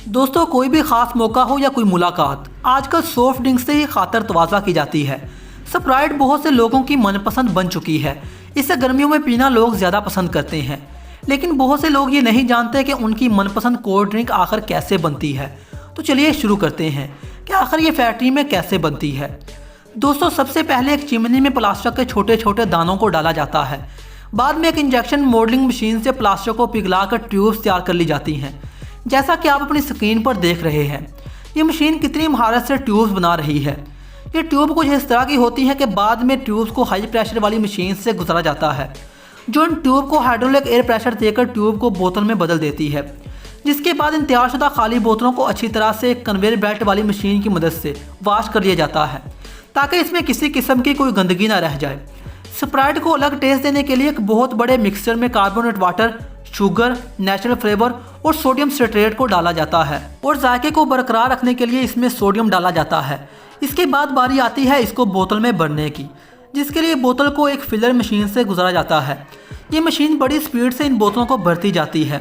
दोस्तों, कोई भी ख़ास मौका हो या कोई मुलाकात, आजकल सॉफ्ट ड्रिंक से ही खातर तवाज़ा की जाती है। स्प्राइट बहुत से लोगों की मनपसंद बन चुकी है। इसे गर्मियों में पीना लोग ज़्यादा पसंद करते हैं, लेकिन बहुत से लोग ये नहीं जानते कि उनकी मनपसंद कोल्ड ड्रिंक आखिर कैसे बनती है। तो चलिए शुरू करते हैं कि आखिर ये फैक्ट्री में कैसे बनती है। दोस्तों, सबसे पहले एक चिमनी में प्लास्टिक के छोटे छोटे दानों को डाला जाता है। बाद में एक इंजेक्शन मोल्डिंग मशीन से प्लास्टिक को पिघलाकर ट्यूब्स तैयार कर ली जाती हैं, जैसा कि आप अपनी स्क्रीन पर देख रहे हैं। ये मशीन कितनी महारत से ट्यूब्स बना रही है। ये ट्यूब कुछ इस तरह की होती है कि बाद में ट्यूब्स को हाई प्रेशर वाली मशीन से गुजारा जाता है, जो इन ट्यूब को हाइड्रोलिक एयर प्रेशर देकर ट्यूब को बोतल में बदल देती है, जिसके बाद इन तैयारशुदा खाली बोतलों को अच्छी तरह से कन्वेयर बेल्ट वाली मशीन की मदद से वॉश कर लिया जाता है, ताकि इसमें किसी किस्म की कोई गंदगी ना रह जाए। स्प्राइट को अलग टेस्ट देने के लिए एक बहुत बड़े मिक्सचर में carbonate water, sugar, natural flavour और सोडियम सिट्रेट को डाला जाता है, और जायके को बरकरार रखने के लिए इसमें सोडियम डाला जाता है। इसके बाद बारी आती है इसको बोतल में भरने की, जिसके लिए बोतल को एक फिलर मशीन से गुजारा जाता है। ये मशीन बड़ी स्पीड से इन बोतलों को भरती जाती है।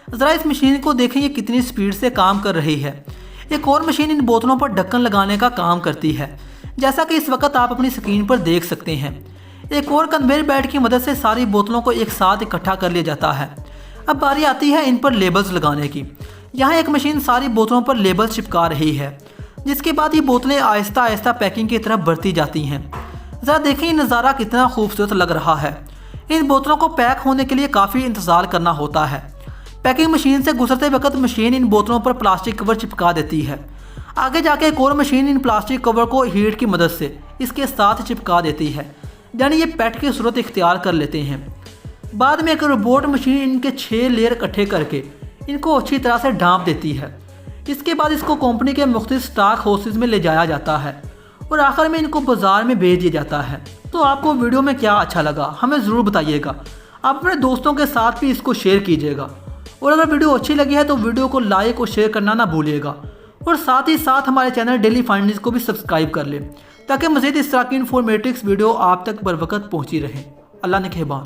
ज़रा इस मशीन को देखें, ये कितनी स्पीड से काम कर रही है। एक और मशीन इन बोतलों पर ढक्कन लगाने का काम करती है, जैसा कि इस वक्त आप अपनी स्क्रीन पर देख सकते हैं। एक और कन्वेयर बेल्ट की मदद से सारी बोतलों को एक साथ इकट्ठा कर लिया जाता है। अब बारी आती है इन पर लेबल्स लगाने की। यहाँ एक मशीन सारी बोतलों पर लेबल्स चिपका रही है, जिसके बाद ये बोतलें आहिस्ता आहिस्ता पैकिंग की तरफ बढ़ती जाती हैं। ज़रा देखें, ये नज़ारा कितना खूबसूरत लग रहा है। इन बोतलों को पैक होने के लिए काफ़ी इंतज़ार करना होता है। पैकिंग मशीन से गुजरते वक्त मशीन इन बोतलों पर प्लास्टिक कवर चिपका देती है। आगे जाके एक और मशीन इन प्लास्टिक कवर को हीट की मदद से इसके साथ चिपका देती है, यानी ये पैट की सूरत इख्तियार कर लेते हैं। बाद में एक रोबोट मशीन इनके 6 लेयर इकट्ठे करके इनको अच्छी तरह से ढाँप देती है। इसके बाद इसको कंपनी के मुख्तलिफ स्टॉक हाउसेज में ले जाया जाता है और आखिर में इनको बाज़ार में भेज दिया जाता है। तो आपको वीडियो में क्या अच्छा लगा, हमें ज़रूर बताइएगा। आप अपने दोस्तों के साथ भी इसको शेयर कीजिएगा, और अगर वीडियो अच्छी लगी है तो वीडियो को लाइक और शेयर करना ना भूलिएगा, और साथ ही साथ हमारे चैनल डेली फाइंडिंग्स को भी सब्सक्राइब कर लें, ताकि मज़ीद इस तरह की इन्फॉर्मेटिव वीडियो आप तक बर वक्त पहुँची रहे। अल्लाह ने कहबान।